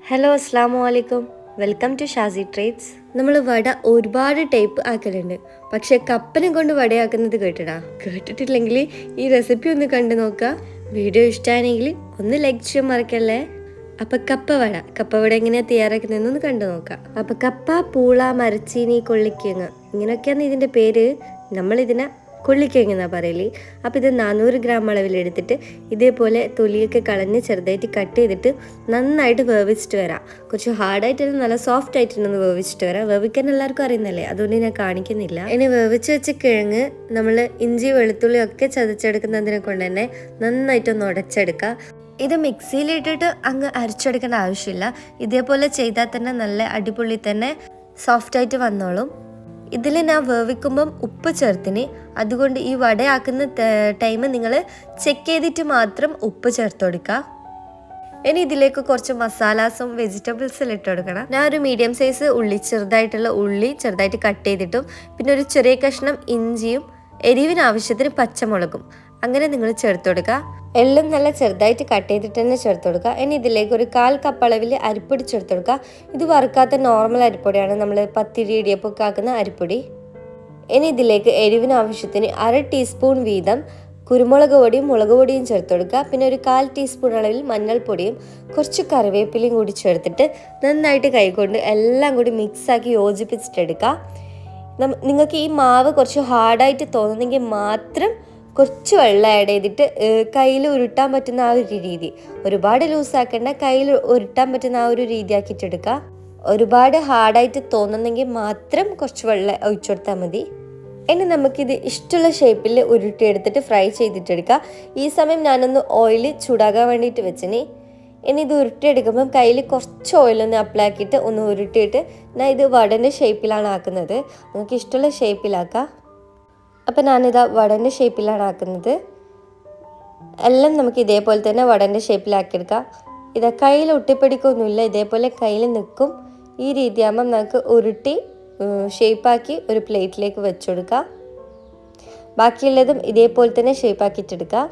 Hello അസ്സാമു അലൈക്കും. Welcome to Shazi trades. നമ്മൾ വട ഒരുപാട് ടൈപ്പ് ആക്കലുണ്ട്, പക്ഷെ കപ്പനെ കൊണ്ട് വടയാക്കുന്നത് കേട്ടിട്ടില്ലെങ്കിൽ ഈ റെസിപ്പി ഒന്ന് കണ്ടു നോക്കുക. വീഡിയോ ഇഷ്ടമാണെങ്കിൽ ഒന്ന് ലൈക്ക് ചെയ്യാൻ മറക്കല്ലേ. അപ്പം കപ്പ വട എങ്ങനെയാണ് തയ്യാറാക്കുന്നതെന്നൊന്ന് കണ്ടു നോക്കാം. അപ്പം കപ്പ, പൂള, മരച്ചീനി, കൊള്ളിക്കിഴങ്ങ് ഇങ്ങനെയൊക്കെയാണ് ഇതിൻ്റെ പേര്. നമ്മളിതിനെ കൊള്ളിക്കിഴങ്ങ് എന്നാണ് പറയല്. അപ്പോൾ ഇത് 400 ഗ്രാം അളവിലെടുത്തിട്ട് ഇതേപോലെ തൊലിയൊക്കെ കളഞ്ഞ് ചെറുതായിട്ട് കട്ട് ചെയ്തിട്ട് നന്നായിട്ട് വേവിച്ചിട്ട് വരാം. കുറച്ച് ഹാർഡായിട്ട് നല്ല സോഫ്റ്റ് ആയിട്ടൊന്ന് വേവിച്ചിട്ട് വരാം. വേവിക്കാൻ എല്ലാവർക്കും അറിയുന്നല്ലേ, അതുകൊണ്ട് ഞാൻ കാണിക്കുന്നില്ല. ഇനി വേവിച്ച് വെച്ച കിഴങ്ങ് നമ്മൾ ഇഞ്ചി വെളുത്തുള്ളി ഒക്കെ ചതച്ചെടുക്കുന്നതിനെ കൊണ്ട് തന്നെ നന്നായിട്ടൊന്ന് ഉടച്ചെടുക്കുക. ഇത് മിക്സിയിലിട്ടിട്ട് അങ്ങ് അരച്ചെടുക്കേണ്ട ആവശ്യമില്ല. ഇതേപോലെ ചെയ്താൽ തന്നെ നല്ല അടിപൊളി തന്നെ സോഫ്റ്റായിട്ട് വന്നോളും. ഇതിൽ ഞാൻ വേവിക്കുമ്പം ഉപ്പ് ചേർത്തിന്, അതുകൊണ്ട് ഈ വടയാക്കുന്ന ടൈം നിങ്ങൾ ചെക്ക് ചെയ്തിട്ട് മാത്രം ഉപ്പ് ചേർത്ത് കൊടുക്കുക. ഇനി ഇതിലേക്ക് കുറച്ച് മസാലാസും വെജിറ്റബിൾസും ഇട്ട് കൊടുക്കണം. ഞാൻ ഒരു മീഡിയം സൈസ് ചെറുതായിട്ടുള്ള ഉള്ളി ചെറുതായിട്ട് കട്ട് ചെയ്തിട്ടും പിന്നെ ഒരു ചെറിയ കഷ്ണം ഇഞ്ചിയും എരിവിന് ആവശ്യത്തിന് പച്ചമുളകും അങ്ങനെ നിങ്ങൾ ചേർത്ത് കൊടുക്കുക. എല്ലാം നല്ല ചെറുതായിട്ട് കട്ട് ചെയ്തിട്ട് തന്നെ ചേർത്ത് കൊടുക്കുക. ഇനി ഇതിലേക്ക് ഒരു 1/4 കപ്പ് അളവിൽ അരിപ്പൊടി ചേർത്ത് കൊടുക്കുക. ഇത് വറുക്കാത്ത നോർമൽ അരിപ്പൊടിയാണ്, നമ്മൾ പത്തിരി ഇടിയപ്പൊക്കെ ആക്കുന്ന അരിപ്പൊടി. ഇനി ഇതിലേക്ക് എരിവിന് ആവശ്യത്തിന് 1/2 ടീസ്പൂൺ വീതം കുരുമുളക് പൊടിയും മുളക് പൊടിയും ചേർത്ത് കൊടുക്കുക. പിന്നെ ഒരു 1/4 ടീസ്പൂൺ അളവിൽ മഞ്ഞൾപ്പൊടിയും കുറച്ച് കറിവേപ്പിലയും കൂടി ചേർത്തിട്ട് നന്നായിട്ട് കൈകൊണ്ട് എല്ലാം കൂടി മിക്സാക്കി യോജിപ്പിച്ചിട്ടെടുക്കുക. നിങ്ങൾക്ക് ഈ മാവ് കുറച്ച് ഹാർഡായിട്ട് തോന്നുന്നെങ്കിൽ മാത്രം കുറച്ച് വെള്ളം ആഡ് ചെയ്തിട്ട് കയ്യിൽ ഉരുട്ടാൻ പറ്റുന്ന ആ ഒരു രീതി, ഒരുപാട് ലൂസാക്കേണ്ട, കയ്യിൽ ഉരുട്ടാൻ പറ്റുന്ന ആ ഒരു രീതി ആക്കിയിട്ടെടുക്കുക. ഒരുപാട് ഹാർഡായിട്ട് തോന്നുന്നെങ്കിൽ മാത്രം കുറച്ച് വെള്ളം ഒഴിച്ചു കൊടുത്താൽ മതി. ഇനി നമുക്കിത് ഇഷ്ടമുള്ള ഷേപ്പിൽ ഉരുട്ടിയെടുത്തിട്ട് ഫ്രൈ ചെയ്തിട്ടെടുക്കുക. ഈ സമയം ഞാനൊന്ന് ഓയിൽ ചൂടാകാൻ വേണ്ടിയിട്ട് വെച്ചിന്. ഇനി ഇത് ഉരുട്ടിയെടുക്കുമ്പം കയ്യിൽ കുറച്ച് ഓയിലൊന്ന് അപ്ലൈ ആക്കിയിട്ട് ഒന്ന് ഉരുട്ടിയിട്ട് ഞാൻ ഇത് വടൻ്റെ ഷേപ്പിലാണ് ആക്കുന്നത്. നമുക്ക് ഇഷ്ടമുള്ള ഷേപ്പിലാക്കാം. അപ്പം ഞാനിതാ വടൻ്റെ ഷേപ്പിലാണ് ആക്കുന്നത്. എല്ലാം നമുക്ക് ഇതേപോലെ തന്നെ വടൻ്റെ ഷേപ്പിലാക്കിയെടുക്കാം. ഇത് കയ്യിൽ ഒട്ടിപ്പിടിക്കൊന്നുമില്ല, ഇതേപോലെ കയ്യിൽ നിൽക്കും. ഈ രീതിയാകുമ്പം നമുക്ക് ഉരുട്ടി ഷേപ്പാക്കി ഒരു പ്ലേറ്റിലേക്ക് വെച്ചുകൊടുക്കാം. ബാക്കിയുള്ളതും ഇതേപോലെ തന്നെ ഷേപ്പാക്കിയിട്ടെടുക്കാം.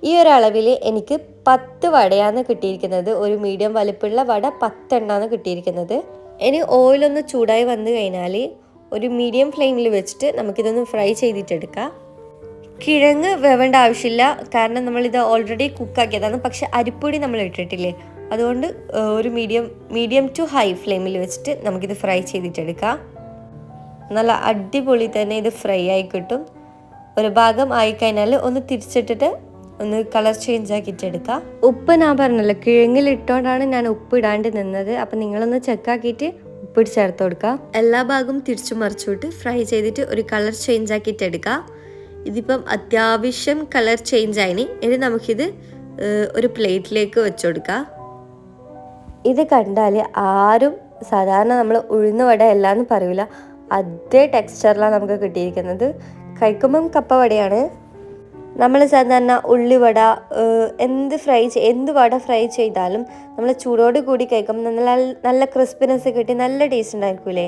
ഈ ഒരു അളവിൽ എനിക്ക് 10 വടയാണ് കിട്ടിയിരിക്കുന്നത്. ഒരു മീഡിയം വലിപ്പമുള്ള വട 10 എണ്ണമാണ് കിട്ടിയിരിക്കുന്നത്. ഇനി ഓയിലൊന്ന് ചൂടായി വന്നു കഴിഞ്ഞാൽ ഒരു മീഡിയം ഫ്ലെയിമിൽ വെച്ചിട്ട് നമുക്കിതൊന്ന് ഫ്രൈ ചെയ്തിട്ടെടുക്കാം. കിഴങ്ങ് വേവേണ്ട ആവശ്യമില്ല, കാരണം നമ്മളിത് ഓൾറെഡി കുക്കാക്കിയതാണ്. പക്ഷെ അരിപ്പൊടി നമ്മൾ ഇട്ടിട്ടില്ലേ, അതുകൊണ്ട് ഒരു മീഡിയം ടു ഹൈ ഫ്ലെയിമിൽ വെച്ചിട്ട് നമുക്കിത് ഫ്രൈ ചെയ്തിട്ടെടുക്കാം. നല്ല അടിപൊളി തന്നെ ഇത് ഫ്രൈ ആയി കിട്ടും. ഒരു ഭാഗം ആയിക്കഴിഞ്ഞാൽ ഒന്ന് തിരിച്ചിട്ടിട്ട് ഒന്ന് കളർ ചേഞ്ച് ആക്കിയിട്ടെടുക്കാം. ഉപ്പ് ഞാൻ പറഞ്ഞല്ലോ, കിഴങ്ങിലിട്ടോണ്ടാണ് ഞാൻ ഉപ്പ് ഇടാണ്ട് നിന്നത്. അപ്പം നിങ്ങളൊന്ന് ചെക്കാക്കിയിട്ട് ഉപ്പിട്ട് ചേർത്ത് കൊടുക്കുക. എല്ലാ ഭാഗവും തിരിച്ചു മറിച്ചിട്ട് ഫ്രൈ ചെയ്തിട്ട് ഒരു കളർ ചേഞ്ച് ആക്കിയിട്ട് എടുക്കുക. ഇതിപ്പം അത്യാവശ്യം കളർ ചേഞ്ച് ആയിന്. ഇനി നമുക്കിത് ഒരു പ്ലേറ്റിലേക്ക് വെച്ച് കൊടുക്കാം. ഇത് കണ്ടാൽ ആരും സാധാരണ നമ്മൾ ഉഴുന്ന വട എല്ലാന്ന് പറയൂല, അതേ ടെക്സ്ചറിലാണ് നമുക്ക് കിട്ടിയിരിക്കുന്നത്. കഴിക്കുമ്പം കപ്പ വടയാണ്. നമ്മൾ സാധാരണ ഉള്ളിവട എന്ത് വട ഫ്രൈ ചെയ്താലും നമ്മൾ ചൂടോട് കൂടി കഴിക്കുമ്പോൾ നല്ല ക്രിസ്പിനെസ് കിട്ടി നല്ല ടേസ്റ്റ് ഉണ്ടായിരിക്കൂലേ,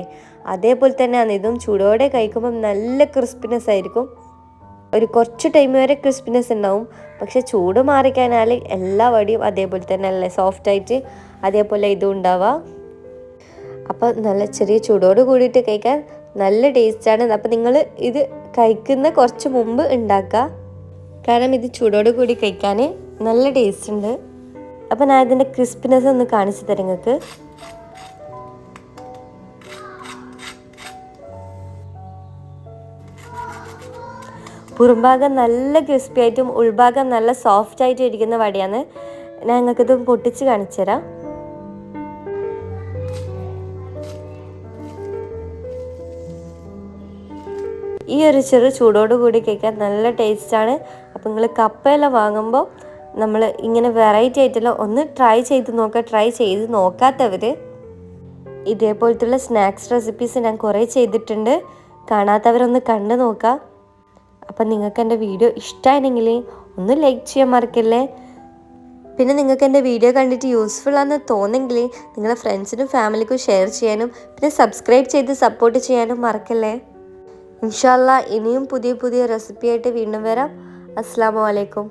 അതേപോലെ തന്നെയാണ് ഇതും. ചൂടോടെ കഴിക്കുമ്പം നല്ല ക്രിസ്പിനെസ് ആയിരിക്കും. ഒരു കുറച്ച് ടൈം വരെ ക്രിസ്പിനെസ് ഉണ്ടാവും, പക്ഷെ ചൂട് മാറിക്കഴിഞ്ഞാൽ എല്ലാ വടിയും അതേപോലെ തന്നെ അല്ലേ സോഫ്റ്റായിട്ട് അതേപോലെ ഇതും ഉണ്ടാവുക. അപ്പോൾ നല്ല ചെറിയ ചൂടോട് കൂടിയിട്ട് കഴിക്കാൻ നല്ല ടേസ്റ്റാണ്. അപ്പോൾ നിങ്ങൾ ഇത് കഴിക്കുന്ന കുറച്ച് മുമ്പ് ഉണ്ടാക്കുക, കാരണം ഇത് ചൂടോട് കൂടി കഴിക്കാൻ നല്ല ടേസ്റ്റ് ഉണ്ട്. അപ്പം ഞാൻ ഇതിൻ്റെ ക്രിസ്പിനെസ് ഒന്ന് കാണിച്ചു തരാം നിങ്ങൾക്ക്. പുറംഭാഗം നല്ല ക്രിസ്പി ആയിട്ടും ഉൾഭാഗം നല്ല സോഫ്റ്റ് ആയിട്ടും ഇരിക്കുന്ന വടയാണ്. ഞാൻ നിങ്ങൾക്കിത് പൊട്ടിച്ച് കാണിച്ചു തരാം. ഈ ഒരു ചെറു ചൂടോട് കൂടി കഴിക്കാൻ നല്ല ടേസ്റ്റാണ്. അപ്പോൾ നിങ്ങൾ കപ്പയെല്ലാം വാങ്ങുമ്പോൾ നമ്മൾ ഇങ്ങനെ വെറൈറ്റി ആയിട്ടെല്ലാം ഒന്ന് ട്രൈ ചെയ്ത് നോക്കുക. ട്രൈ ചെയ്ത് നോക്കാത്തവർ ഇതേപോലത്തുള്ള സ്നാക്സ് റെസിപ്പീസ് ഞാൻ കുറേ ചെയ്തിട്ടുണ്ട്, കാണാത്തവരൊന്ന് കണ്ടു നോക്കാം. അപ്പം നിങ്ങൾക്ക് എൻ്റെ വീഡിയോ ഇഷ്ടമായിരുന്നെങ്കിൽ ഒന്ന് ലൈക്ക് ചെയ്യാൻ മറക്കല്ലേ. പിന്നെ നിങ്ങൾക്ക് എൻ്റെ വീഡിയോ കണ്ടിട്ട് യൂസ്ഫുൾ ആണെന്ന് തോന്നെങ്കിൽ നിങ്ങളുടെ ഫ്രണ്ട്സിനും ഫാമിലിക്കും ഷെയർ ചെയ്യാനും പിന്നെ സബ്സ്ക്രൈബ് ചെയ്ത് സപ്പോർട്ട് ചെയ്യാനും മറക്കല്ലേ. ഇൻഷാ അല്ലാ ഇനിയും പുതിയ റെസിപ്പി ആയിട്ട് വീണ്ടും വരാം. അസ്സലാമു അലൈക്കും.